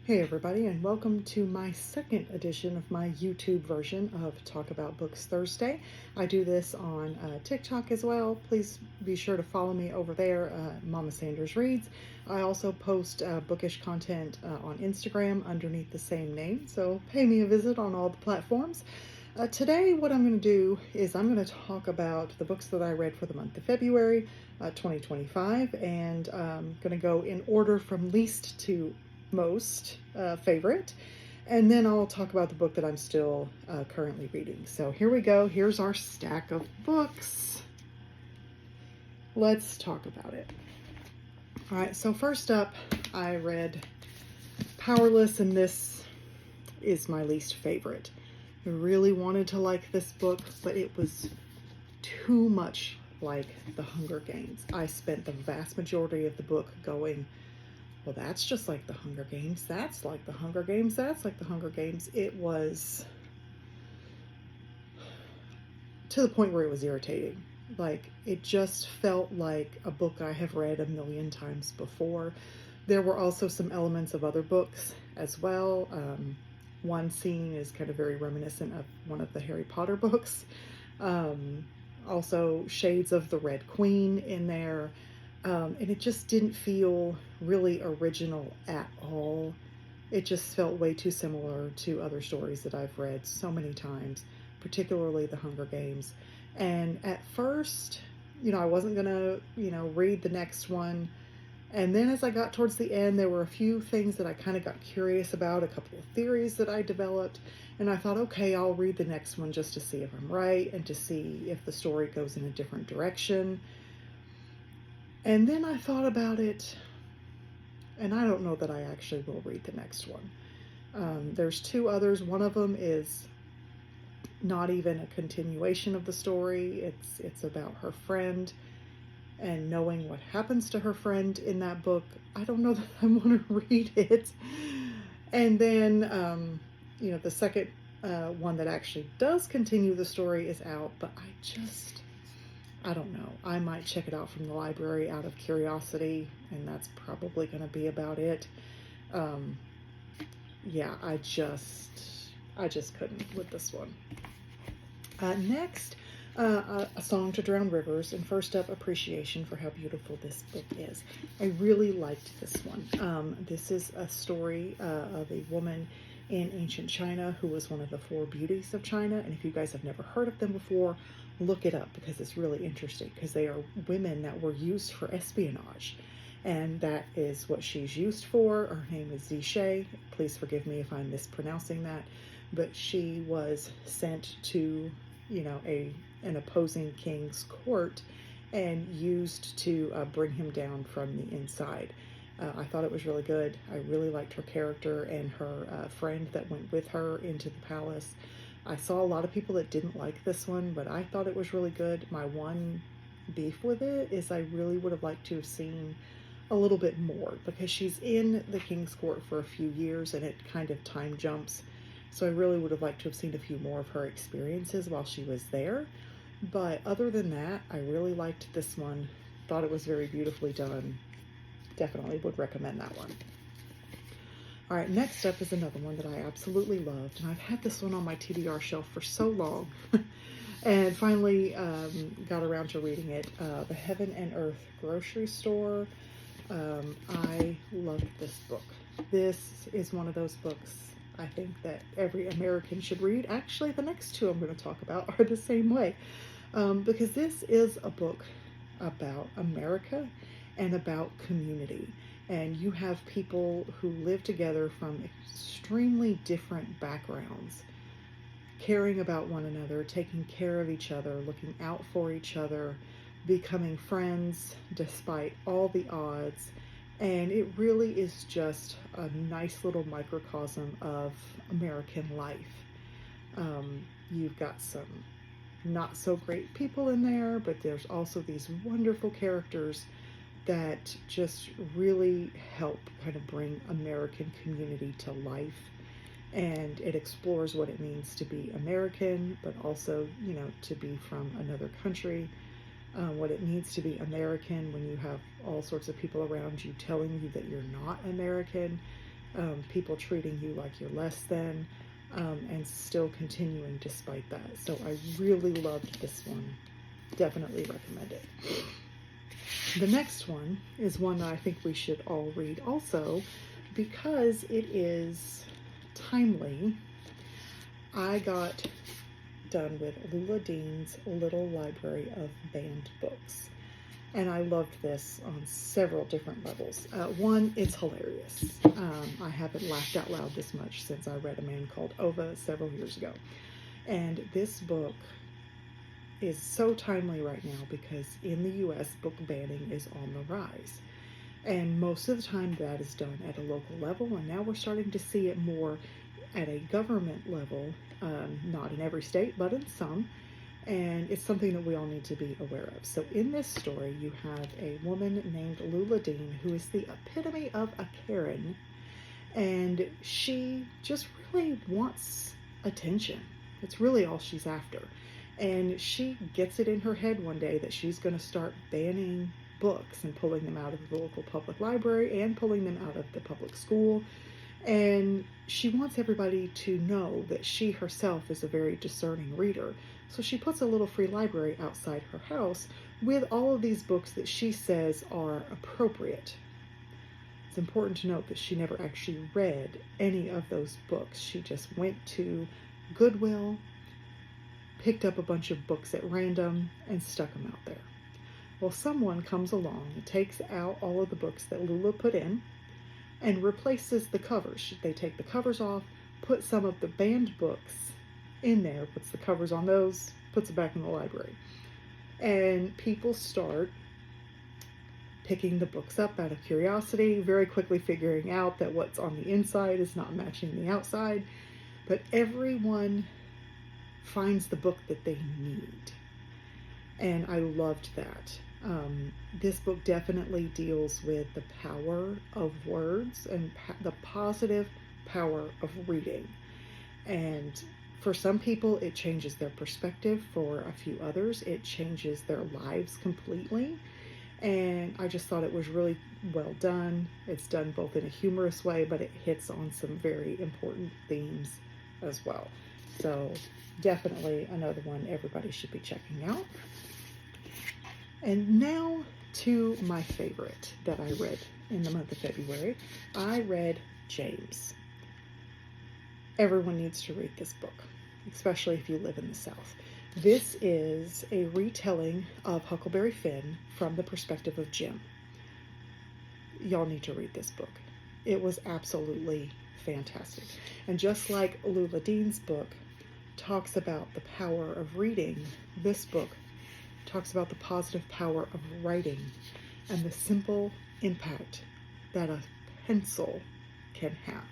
Hey everybody, and welcome to my second edition of my YouTube version of Talk About Books Thursday. I do this on TikTok as well. Please be sure to follow me over there, Mama Sanders Reads. I also post bookish content on Instagram underneath the same name, so pay me a visit on all the platforms. Today, what I'm going to do is I'm going to talk about the books that I read for the month of February 2025, and I'm going to go in order from least to most favorite, and then I'll talk about the book that I'm still currently reading. So here we go. Here's our stack of books. Let's talk about it. All right, so first up, I read Powerless, and this is my least favorite. I really wanted to like this book, but it was too much like The Hunger Games. I spent the vast majority of the book going, well, that's just like The Hunger Games. That's like The Hunger Games. That's like The Hunger Games. It was to the point where it was irritating. Like, it just felt like a book I have read a million times before. There were also some elements of other books as well. One scene is kind of very reminiscent of one of the Harry Potter books. Also, shades of the Red Queen in there. And it just didn't feel really original at all. It just felt way too similar to other stories that I've read so many times, particularly The Hunger Games. And at first, I wasn't going to, read the next one. And then as I got towards the end, there were a few things that I kind of got curious about, a couple of theories that I developed. And I thought, okay, I'll read the next one just to see if I'm right and to see if the story goes in a different direction. And then I thought about it, and I don't know that I actually will read the next one. There's two others. One of them is not even a continuation of the story. It's about her friend and knowing what happens to her friend in that book. I don't know that I want to read it. And then, the second one that actually does continue the story is out, but I don't know. I might check it out from the library out of curiosity, and that's probably going to be about it. Yeah, I just couldn't with this one. Next, A Song to Drown Rivers, and first up, appreciation for how beautiful this book is. I really liked this one. This is a story of a woman in ancient China who was one of the four beauties of China, and if you guys have never heard of them before, look it up because it's really interesting, because they are women that were used for espionage, and that is what she's used for. Her name is Zishe. Please forgive me if I'm mispronouncing that, but she was sent to an opposing king's court and used to bring him down from the inside. I thought it was really good. I really liked her character and her friend that went with her into the palace. I saw a lot of people that didn't like this one, but I thought it was really good. My one beef with it is I really would have liked to have seen a little bit more, because she's in the king's court for a few years and it kind of time jumps. So I really would have liked to have seen a few more of her experiences while she was there. But other than that, I really liked this one. Thought it was very beautifully done. Definitely would recommend that one. All right, next up is another one that I absolutely loved, and I've had this one on my TBR shelf for so long, and finally got around to reading it. The Heaven and Earth Grocery Store. I loved this book. This is one of those books I think that every American should read. Actually, the next two I'm going to talk about are the same way, because this is a book about America and about community. And you have people who live together from extremely different backgrounds, caring about one another, taking care of each other, looking out for each other, becoming friends despite all the odds. And it really is just a nice little microcosm of American life. You've got some not so great people in there, but there's also these wonderful characters that just really help kind of bring American community to life. And it explores what it means to be American, but also, to be from another country. What it means to be American when you have all sorts of people around you telling you that you're not American. people treating you like you're less than, and still continuing despite that. So I really loved this one. Definitely recommend it. The next one is one that I think we should all read also because it is timely. I got done with Lula Dean's Little Library of Banned Books, and I loved this on several different levels. One, it's hilarious. I haven't laughed out loud this much since I read A Man Called Ova several years ago. And this book is so timely right now because in the US, book banning is on the rise. And most of the time that is done at a local level, and now we're starting to see it more at a government level, not in every state, but in some. And it's something that we all need to be aware of. So in this story, you have a woman named Lula Dean who is the epitome of a Karen, and she just really wants attention. It's really all she's after. And she gets it in her head one day that she's going to start banning books and pulling them out of the local public library and pulling them out of the public school. And she wants everybody to know that she herself is a very discerning reader. So she puts a little free library outside her house with all of these books that she says are appropriate. It's important to note that she never actually read any of those books. She just went to Goodwill, picked up a bunch of books at random, and stuck them out there. Well, someone comes along and takes out all of the books that Lula put in and replaces the covers. They take the covers off, put some of the banned books in there, puts the covers on those, puts it back in the library. And people start picking the books up out of curiosity, very quickly figuring out that what's on the inside is not matching the outside. But everyone finds the book that they need. And I loved that. This book definitely deals with the power of words and the positive power of reading. And for some people, it changes their perspective. For a few others, it changes their lives completely. And I just thought it was really well done. It's done both in a humorous way, but it hits on some very important themes as well. So definitely another one everybody should be checking out. And now to my favorite that I read in the month of February. I read James. Everyone needs to read this book, especially if you live in the South. This is a retelling of Huckleberry Finn from the perspective of Jim. Y'all need to read this book. It was absolutely fantastic. And just like Lula Dean's book talks about the power of reading, this book talks about the positive power of writing and the simple impact that a pencil can have.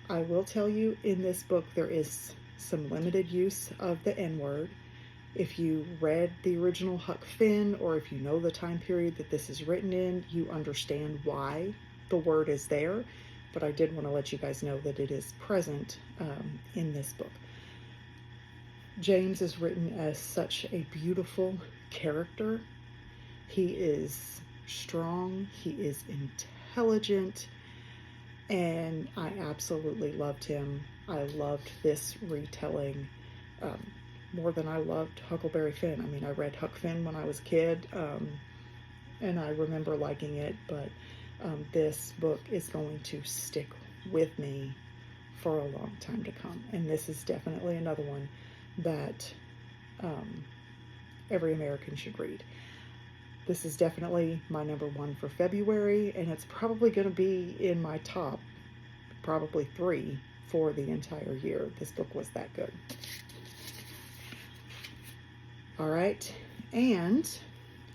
I will tell you, in this book there is some limited use of the N-word. If you read the original Huck Finn, or if you know the time period that this is written in, you understand why the word is there. But I did want to let you guys know that it is present in this book. James is written as such a beautiful character. He is strong, he is intelligent, and I absolutely loved him. I loved this retelling more than I loved Huckleberry Finn. I mean, I read Huck Finn when I was a kid, and I remember liking it, but this book is going to stick with me for a long time to come. And this is definitely another one that every American should read. This is definitely my number one for February, and it's probably going to be in my top, probably 3 for the entire year. This book was that good. All right, and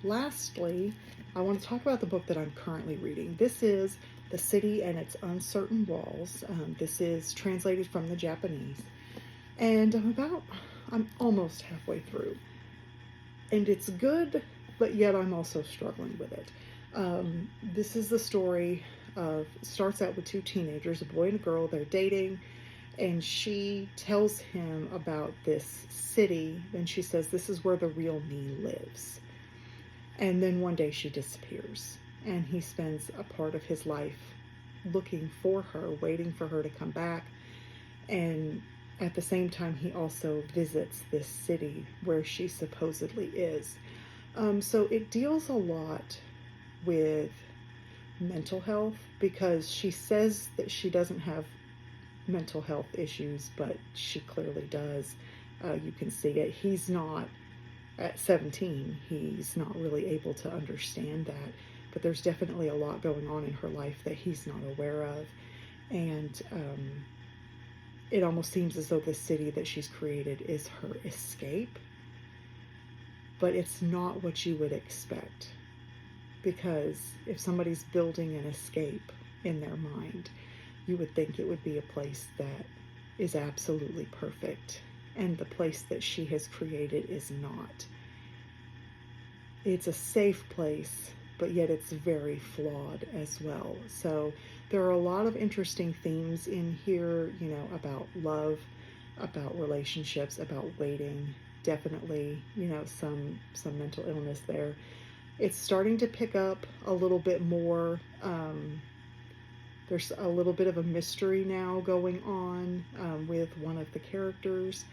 lastly, I want to talk about the book that I'm currently reading. This is The City and Its Uncertain Walls. This is translated from the Japanese, and I'm almost halfway through, and it's good, but yet I'm also struggling with it. This is the story of, starts out with 2 teenagers, a boy and a girl. They're dating, and she tells him about this city, and she says, this is where the real me lives. And then one day she disappears, and he spends a part of his life looking for her, waiting for her to come back. And at the same time, he also visits this city where she supposedly is. So it deals a lot with mental health, because she says that she doesn't have mental health issues, but she clearly does. You can see it. He's not, at 17, he's not really able to understand that, but there's definitely a lot going on in her life that he's not aware of. And it almost seems as though the city that she's created is her escape, but it's not what you would expect. Because if somebody's building an escape in their mind, you would think it would be a place that is absolutely perfect. And the place that she has created is not. It's a safe place, but yet it's very flawed as well. So there are a lot of interesting themes in here, you know, about love, about relationships, about waiting. Definitely, you know, some mental illness there. It's starting to pick up a little bit more. There's a little bit of a mystery now going on with one of the characters.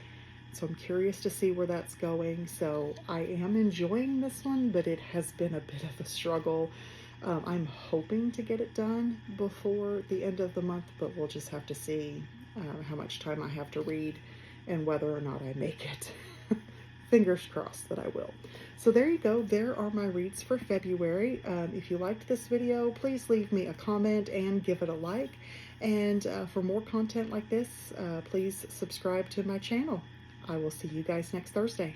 So I'm curious to see where that's going. So I am enjoying this one, but it has been a bit of a struggle. I'm hoping to get it done before the end of the month, but we'll just have to see how much time I have to read and whether or not I make it. Fingers crossed that I will. So there you go. There are my reads for February. If you liked this video, please leave me a comment and give it a like. And for more content like this, please subscribe to my channel. I will see you guys next Thursday.